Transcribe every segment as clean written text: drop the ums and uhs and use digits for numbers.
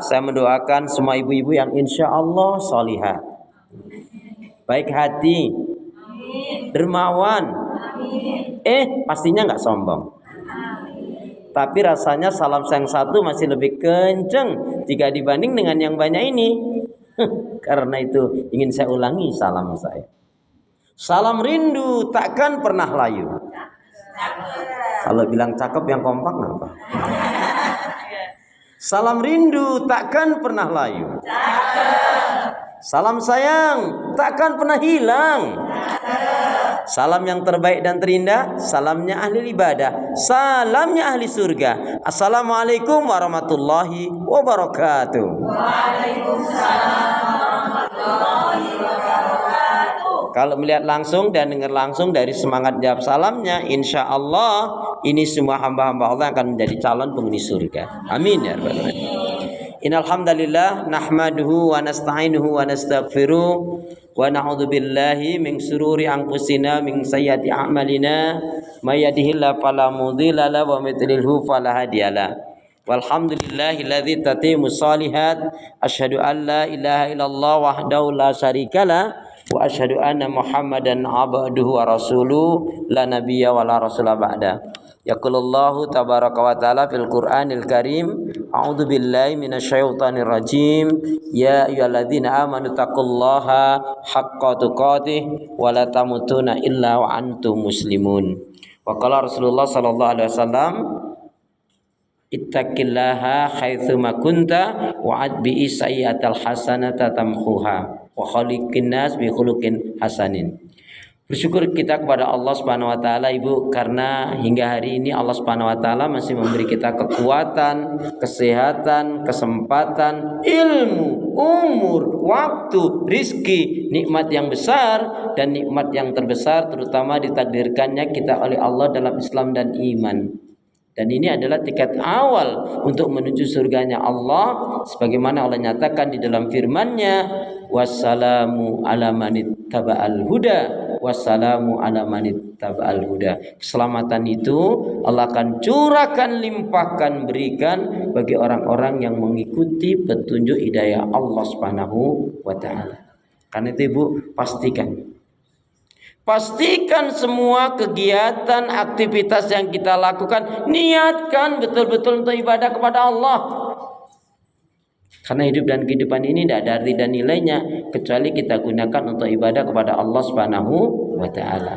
Saya mendoakan semua ibu-ibu yang insya Allah solihah, baik hati, dermawan, pastinya nggak sombong. Tapi rasanya salam saya yang satu masih lebih kenceng jika dibanding dengan yang banyak ini. Karena itu ingin saya ulangi salam saya. Salam rindu takkan pernah layu. Kalau bilang cakep yang kompak apa? Salam rindu takkan pernah layu. Salam sayang takkan pernah hilang. Salam yang terbaik dan terindah, salamnya ahli ibadah, salamnya ahli surga. Assalamualaikum warahmatullahi wabarakatuh. Waalaikumsalam warahmatullahi wabarakatuh. Kalau melihat langsung dan dengar langsung dari semangat jawab salamnya, insya Allah ini semua hamba-hamba Allah akan menjadi calon penghuni surga. Amin ya rabbal alamin. Innal hamdalillah nahmaduhu wa nasta'inuhu wa nastaghfiruh wa na'udzu billahi min shururi anfusina min sayyiati a'malina may yahdihillahu fala mudhilla lahu wa may yudlilhu fala hadiyalah. Walhamdulillahilladzi tatimmu shalihat asyhadu an la ilaha illallah wahdahu la syarikalah wa asyhadu anna muhammadan abduhu wa rasuluh la nabiyya wa la rasula ba'da. Yaqulullahu tabaraka wa ta'ala fil Qur'anil Karim, a'udzu billahi minasyaitonir rajim, ya ayyuhalladzina amanu taqullaha haqqa tuqatih wa la tamutunna illa wa antum muslimun. Wa qala Rasulullah sallallahu alaihi wasallam, ittaqillaha haitsuma kunta wa adbi sayyi'atal hasanata tamhuha wa khaliqin nas bi khuluqin hasanin. Bersyukur kita kepada Allah Subhanahu wa taala Ibu, karena hingga hari ini Allah Subhanahu wa taala masih memberi kita kekuatan, kesehatan, kesempatan, ilmu, umur, waktu, rizki, nikmat yang besar dan nikmat yang terbesar terutama ditakdirkannya kita oleh Allah dalam Islam dan iman. Dan ini adalah tiket awal untuk menuju surganya Allah, sebagaimana Allah nyatakan di dalam firman-Nya, wassalamu ala manittaba'al huda, wassalamu ala manittaba'al huda. Keselamatan itu Allah akan curahkan, limpahkan, berikan bagi orang-orang yang mengikuti petunjuk hidayah Allah Subhanahu wa taala. Karena itu Ibu, pastikan semua kegiatan, aktivitas yang kita lakukan, niatkan betul-betul untuk ibadah kepada Allah. Karena hidup dan kehidupan ini tidak ada arti dan nilainya kecuali kita gunakan untuk ibadah kepada Allah Subhanahu wa taala.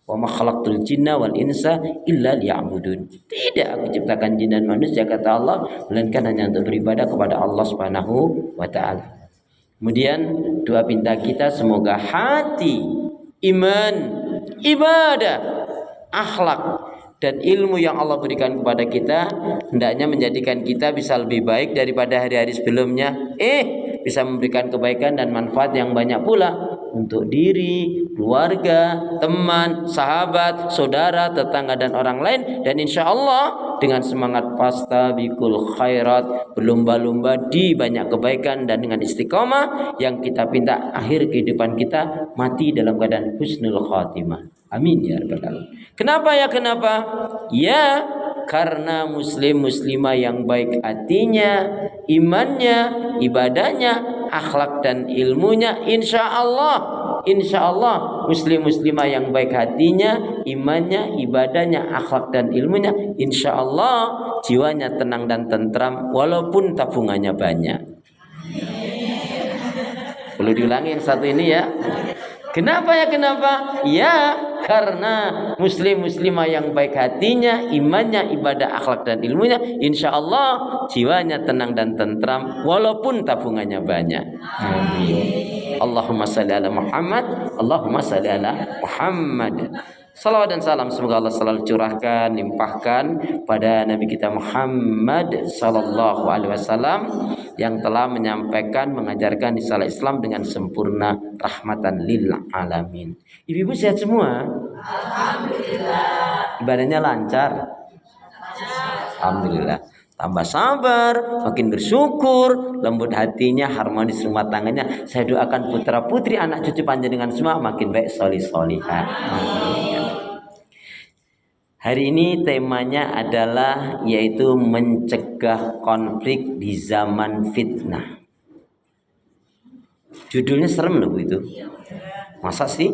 Wa ma khalaqtul jinna wal insa illa liya'budun. Tidak aku ciptakan jin dan manusia, kata Allah, melainkan hanya untuk beribadah kepada Allah Subhanahu wa taala. Kemudian doa pinta kita semoga hati, iman, ibadah, akhlak dan ilmu yang Allah berikan kepada kita hendaknya menjadikan kita bisa lebih baik daripada hari-hari sebelumnya, bisa memberikan kebaikan dan manfaat yang banyak pula untuk diri, keluarga, teman, sahabat, saudara, tetangga dan orang lain. Dan insya Allah dengan semangat fastabiqul khairat, berlomba-lomba di banyak kebaikan, dan dengan istiqomah yang kita pinta akhir kehidupan kita mati dalam keadaan husnul khatimah. Amin ya rabbal alamin. Kenapa? Ya karena muslimah yang baik hatinya, imannya, ibadahnya, akhlak dan ilmunya, insya Allah muslimah yang baik hatinya, imannya, ibadahnya, akhlak dan ilmunya, insya Allah jiwanya tenang dan tentram walaupun tabungannya banyak. Perlu diulangi yang satu ini ya. Kenapa? Ya karena muslimah yang baik hatinya, imannya, ibadah, akhlak dan ilmunya, insya Allah jiwanya tenang dan tentram walaupun tabungannya banyak. Amin. Allahumma salli ala Muhammad, Allahumma salli ala Muhammad. Salawat dan salam semoga Allah selalu curahkan, limpahkan pada Nabi kita Muhammad sallallahu alaihi wasallam yang telah menyampaikan, mengajarkan risalah Islam dengan sempurna, rahmatan lil alamin. Ibu-ibu sehat semua? Alhamdulillah. Ibadahnya lancar? Alhamdulillah. Tambah sabar, makin bersyukur, lembut hatinya, harmonis rumah tangganya. Saya doakan putra putri, anak cucu panjenengan semua makin baik, solih solihah. Hari ini temanya adalah yaitu mencegah konflik di zaman fitnah. Judulnya serem loh Bu itu. Masa sih?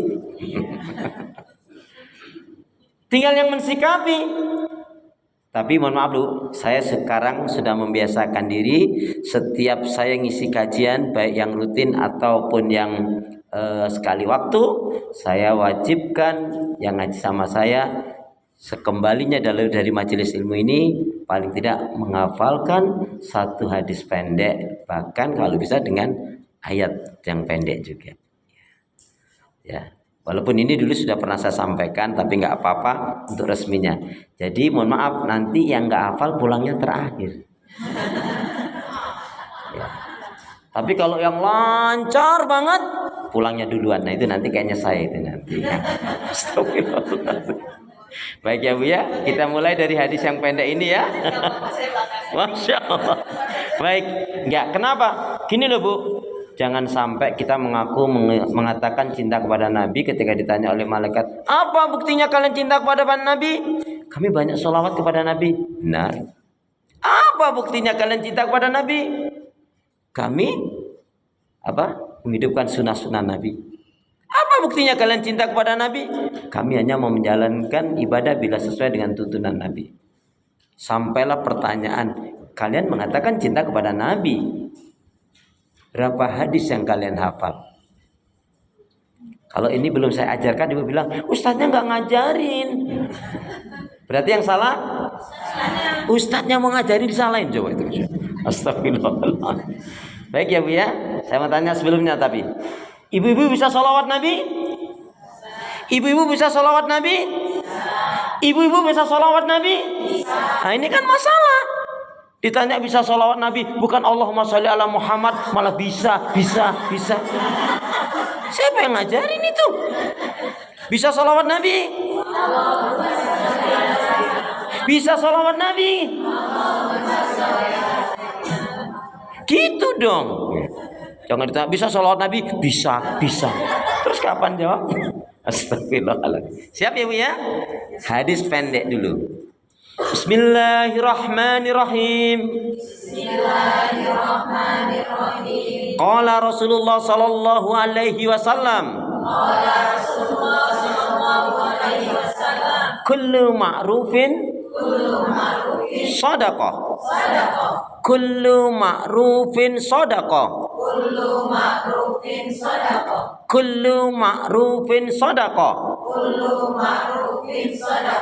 Tinggal yang mensikapi. Tapi mohon maaf Bu, saya sekarang sudah membiasakan diri setiap saya ngisi kajian baik yang rutin ataupun yang sekali waktu, saya wajibkan yang ngaji sama saya sekembalinya dari majelis ilmu ini paling tidak menghafalkan satu hadis pendek, bahkan kalau bisa dengan ayat yang pendek juga. Ya, walaupun ini dulu sudah pernah saya sampaikan, tapi nggak apa-apa untuk resminya. Jadi mohon maaf nanti yang nggak hafal pulangnya terakhir. Ya. Tapi kalau yang lancar banget pulangnya duluan. Nah itu nanti kayaknya saya itu nanti. Astagfirullah. Baik ya Bu ya, kita mulai dari hadis yang pendek ini ya. Masya Allah. Baik, enggak, kenapa? Gini loh Bu, jangan sampai kita mengatakan cinta kepada Nabi ketika ditanya oleh malaikat, apa buktinya kalian cinta kepada Nabi? Kami banyak sholawat kepada Nabi. Benar. Apa buktinya kalian cinta kepada Nabi? Kami menghidupkan sunnah-sunnah Nabi. Apa buktinya kalian cinta kepada Nabi? Kami hanya mau menjalankan ibadah bila sesuai dengan tuntunan Nabi. Sampailah pertanyaan, kalian mengatakan cinta kepada Nabi, berapa hadis yang kalian hafal? Kalau ini belum saya ajarkan, ibu bilang, ustadznya nggak ngajarin. Berarti yang salah? Ustadznya mau ngajarin disalahin, coba itu. Astagfirullah. Baik ya Bu ya, saya mau tanya sebelumnya tapi. Ibu-ibu bisa sholawat Nabi? Ibu-ibu bisa sholawat Nabi? Ibu-ibu bisa sholawat Nabi? Nah ini kan masalah. Ditanya bisa sholawat Nabi, bukan Allahumma sholli ala Muhammad, malah bisa. Siapa yang ngajarin itu? Bisa sholawat Nabi? Bisa sholawat Nabi? Gitu dong. Jangan ditanya bisa sholawat Nabi? Bisa. Terus kapan jawab? Astagfirullahaladzim. Siap ya Bu ya? Hadis pendek dulu. Bismillahirrahmanirrahim. Qala Rasulullah sallallahu alaihi wasallam. Kullu ma'rufin sadaqah. Kullu ma'rufin sadaqah.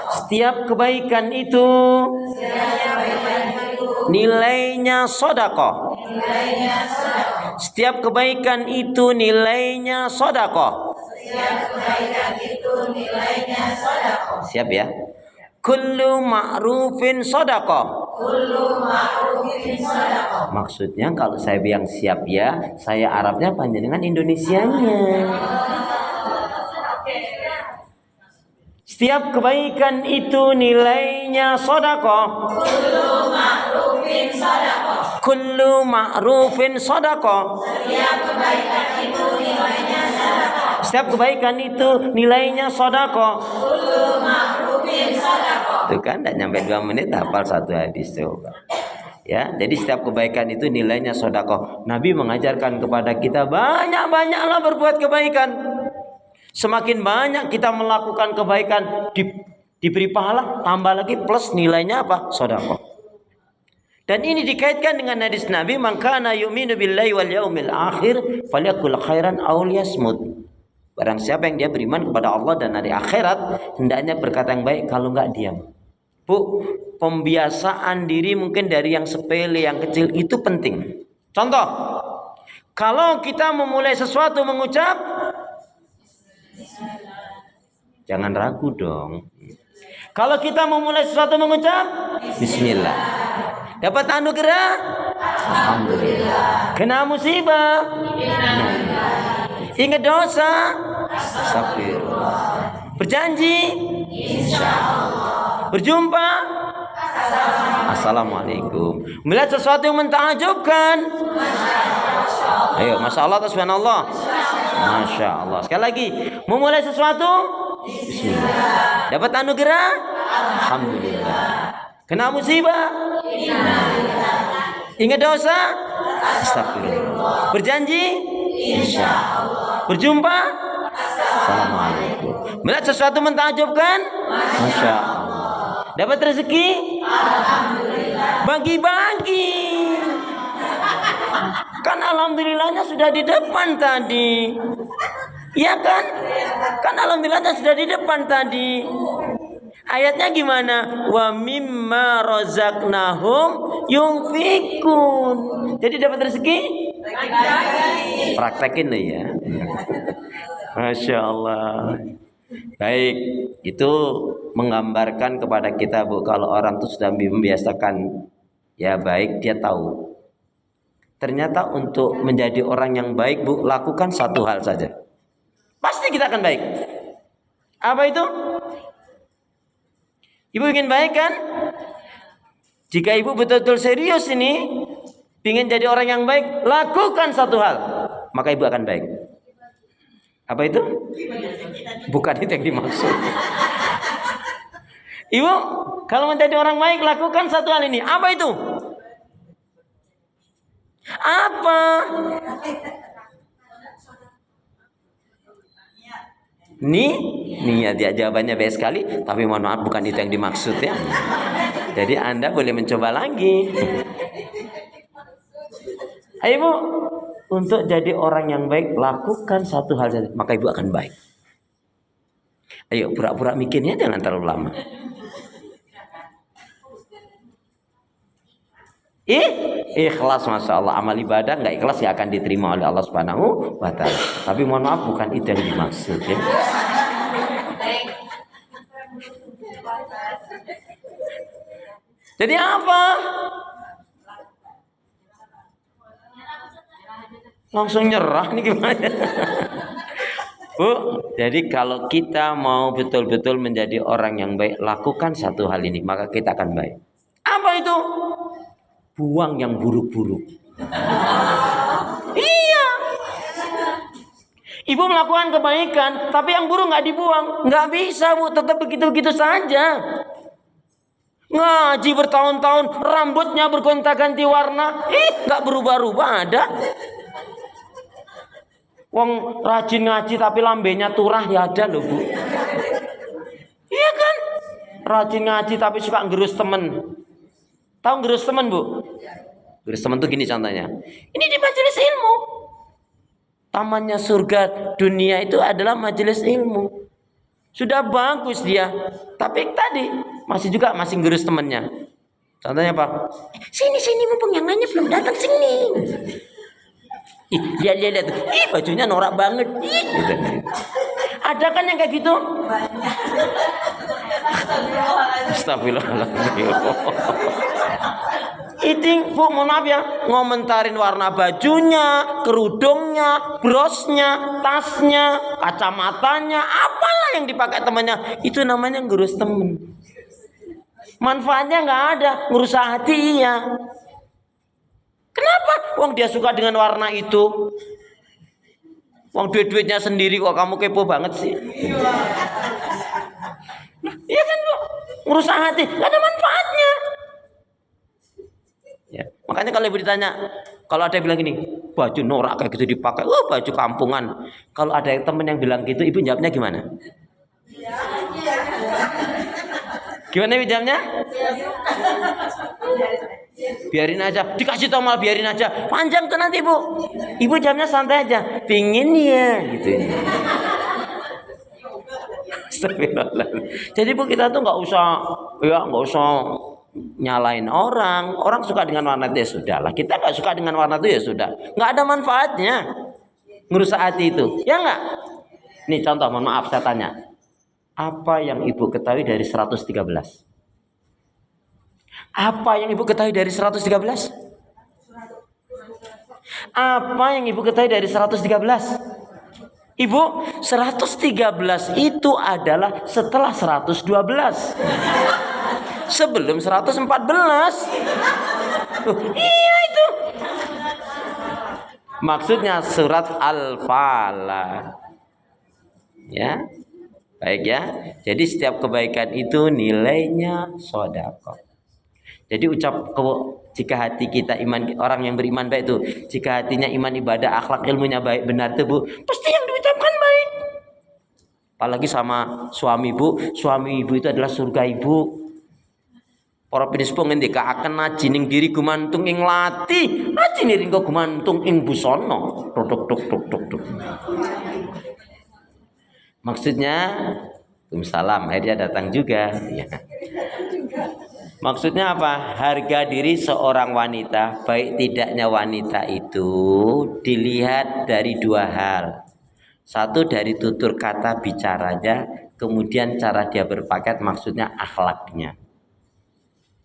Setiap kebaikan itu nilainya sedekah. Setiap kebaikan itu nilainya sedekah. Siap ya? Kullu ma'rufin sedekah. Maksudnya kalau saya bilang siap ya, saya Arabnya panjenengan Indonesianya. Setiap kebaikan itu nilainya sedekah. Kullu ma'rufin sedekah. Setiap kebaikan itu nilainya sedekah. Itu kan tidak nyampe 2 menit hafal satu hadis coba. Ya, jadi setiap kebaikan itu nilainya sedekah. Nabi mengajarkan kepada kita banyak-banyaklah berbuat kebaikan. Semakin banyak kita melakukan kebaikan diberi pahala, tambah lagi plus nilainya apa? Sedekah. Dan ini dikaitkan dengan hadis Nabi, "Man kana yu'minu billahi wal yaumil akhir falyakul khairan aw liyasmut." Barang siapa yang dia beriman kepada Allah dan hari akhirat, hendaknya berkata yang baik, kalau enggak diam. Bu, pembiasaan diri mungkin dari yang sepele, yang kecil itu penting. Contoh, kalau kita memulai sesuatu mengucap, jangan ragu dong. Kalau kita memulai sesuatu mengucap Bismillah, dapat anugerah Alhamdulillah. Kena musibah ingat dosa Astagfirullah. Berjanji Insyaallah. Berjumpa Assalamualaikum. Melihat sesuatu yang mentakjubkan ayo Masya Allah atau Subhanallah? Masya Allah. Sekali lagi, memulai sesuatu Bismillah, dapat anugerah Alhamdulillah. Kena musibah? Ingat dosa? Astagfirullah. Berjanji? Insyaallah. Berjumpa? Assalamualaikum. Melihat sesuatu mentakjubkan? Masya Allah. Dapat rezeki? Alhamdulillah. Bagi-bagi. Kan alhamdulillahnya sudah di depan tadi. Iya kan? Kan alhamdulillahnya sudah di depan tadi. Ayatnya gimana? Wa mimma razaqnahum yunfikun. Jadi dapat rezeki? Praktekin loh ya. Masya Allah. Baik, itu menggambarkan kepada kita Bu, kalau orang itu sudah membiasakan ya baik, dia tahu. Ternyata untuk menjadi orang yang baik Bu, lakukan satu hal saja. Pasti kita akan baik. Apa itu? Ibu ingin baik kan? Jika ibu betul-betul serius ini, ingin jadi orang yang baik, lakukan satu hal, maka ibu akan baik. Apa itu? Bukan itu yang dimaksud. Ibu, kalau menjadi orang baik, lakukan satu hal ini. Apa itu? Apa? Niat ya, jawabannya baik sekali, tapi mohon maaf bukan itu yang dimaksud ya. Jadi Anda boleh mencoba lagi. Ayo Bu, untuk jadi orang yang baik lakukan satu hal saja, maka ibu akan baik. Ayo pura-pura mikirnya jangan terlalu lama. Ikhlas, masya Allah. Amal ibadah nggak ikhlas ya akan diterima oleh Allah Subhanahu wa Ta'ala. Tapi mohon maaf bukan itu yang dimaksud ya. Jadi apa? Langsung nyerah nih gimana? Bu, jadi kalau kita mau betul-betul menjadi orang yang baik, lakukan satu hal ini, maka kita akan baik. Apa itu? Buang yang buruk-buruk. Iya. Ibu melakukan kebaikan, tapi yang buruk nggak dibuang, nggak bisa Bu, tetap begitu-begitu saja. Ngaji bertahun-tahun, rambutnya bergonta-ganti warna, nggak berubah-ubah ada. Wong rajin ngaji tapi lambenya turah ya ada loh Bu. Iya kan? Rajin ngaji tapi suka ngerus temen. Tahu ngerus temen Bu? Ngerus temen tuh gini contohnya. Ini di majelis ilmu. Tamannya surga dunia itu adalah majelis ilmu. Sudah bagus dia, tapi tadi masih ngerus temennya. Contohnya apa? Sini mumpung yang lainnya belum datang sini. Lihat. Bajunya norak banget. Gitu. Ada kan yang kayak gitu? Astagfirullahaladzim. Itu Bu, mohon maaf ya, ngomentarin warna bajunya, kerudungnya, brosnya, tasnya, kacamatanya, apalah yang dipakai temannya, itu namanya ngurus temen. Manfaatnya nggak ada, ngurus hati ya. Kenapa? Wong dia suka dengan warna itu. Wong duit-duitnya sendiri kok kamu kepo banget sih. Iya kan Bu? Ngurus hati, nggak ada manfaatnya. Ya, makanya kalau ibu ditanya, kalau ada yang bilang gini, baju norak kayak gitu dipakai, baju kampungan. Kalau ada yang temen yang bilang gitu, ibu jawabnya gimana? Gimana ibu jawabnya? Biarin aja, dikasih tau malah biarin aja. Panjang tuh nanti Bu. Ibu jawabnya santai aja, pingin ya gitu. Jadi Bu, kita tuh nggak usah nyalain orang suka dengan warna itu ya sudahlah, kita nggak suka dengan warna itu ya sudah, nggak ada manfaatnya ngerusak hati itu, ya nggak? Nih contoh, mohon maaf saya tanya, apa yang ibu ketahui dari 113? Apa yang ibu ketahui dari 113? Apa yang ibu ketahui dari 113? Ibu, 113 itu adalah setelah 112. Sebelum 114. Iya itu. Maksudnya surat Al-Falaq. Ya. Baik ya. Jadi setiap kebaikan itu nilainya sedekah. Jadi jika hati kita iman, orang yang beriman baik itu, jika hatinya iman, ibadah, akhlak, ilmunya baik, benar itu Bu, pasti yang diucapkan baik. Apalagi sama suami Bu, suami ibu itu adalah surga ibu. Para pinispo ngendikaaken aji ning diri gumantung ing lati, aji ning gumantung ing busana. Tok. Maksudnya, Waalaikumsalam, akhirnya datang juga. Ya. Maksudnya apa? Harga diri seorang wanita, baik tidaknya wanita itu dilihat dari dua hal. Satu dari tutur kata bicaranya, kemudian cara dia berpakaian, maksudnya akhlaknya.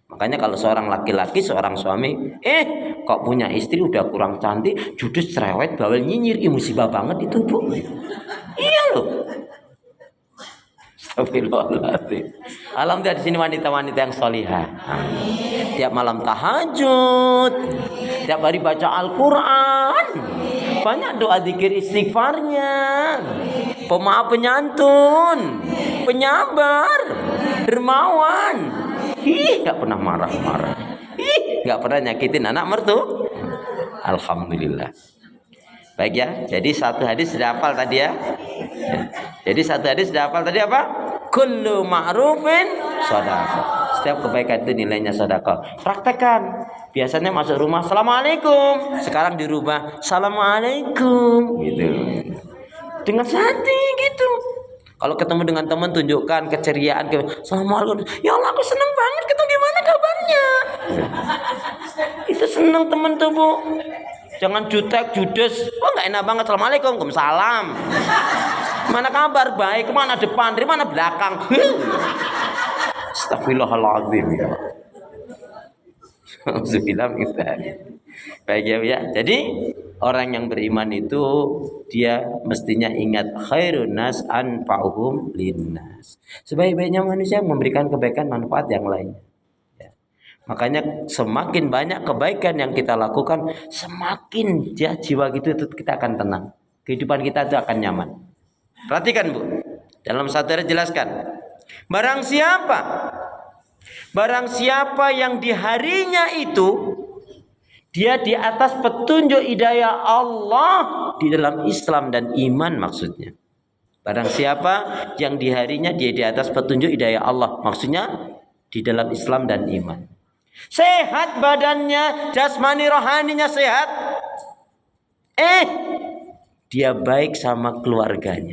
Makanya kalau seorang laki-laki, seorang suami, kok punya istri udah kurang cantik, judes, cerewet, bawel, nyinyir, musibah banget itu Bu. Iya loh. Astagfirullahaladzim. Alhamdulillah di sini wanita-wanita yang solihah. Tiap malam tahajud, tiap hari baca Al-Quran, banyak doa zikir istighfarnya, pemaaf penyantun, penyabar, dermawan. Gak pernah marah-marah. Gak pernah nyakitin anak mertua. Alhamdulillah. Baik ya, jadi satu hadis sudah hafal tadi ya. Jadi satu hadis sudah hafal tadi apa? Kullu ma'rufin shadaqah. Setiap kebaikan itu nilainya sedekah. Praktekkan. Biasanya masuk rumah, Assalamualaikum. Sekarang di rumah, Assalamualaikum. Gitu. Dengan hati gitu. Kalau ketemu dengan teman, tunjukkan keceriaan. Assalamualaikum. Ya Allah, aku senang banget ketemu, gimana kabarnya? Itu senang teman tuh Bu. Jangan jutek, judes. Nggak enak banget. Assalamualaikum, waalaikumsalam. Mana kabar? Baik. Kemana depan? Dari mana belakang? Astagfirullahaladzim. Baik ya. Jadi orang yang beriman itu dia mestinya ingat khairun nas anfa'uhum linnas. Sebaik-baiknya manusia memberikan kebaikan manfaat yang lainnya. Makanya semakin banyak kebaikan yang kita lakukan, semakin jiwa kita akan tenang. Kehidupan kita itu akan nyaman. Perhatikan Bu, dalam satu ayat jelaskan. Barang siapa yang di harinya itu dia di atas petunjuk hidayah Allah di dalam Islam dan iman maksudnya. Barang siapa yang di harinya dia di atas petunjuk hidayah Allah, maksudnya di dalam Islam dan iman. Sehat badannya, jasmani rohaninya sehat. Dia baik sama keluarganya.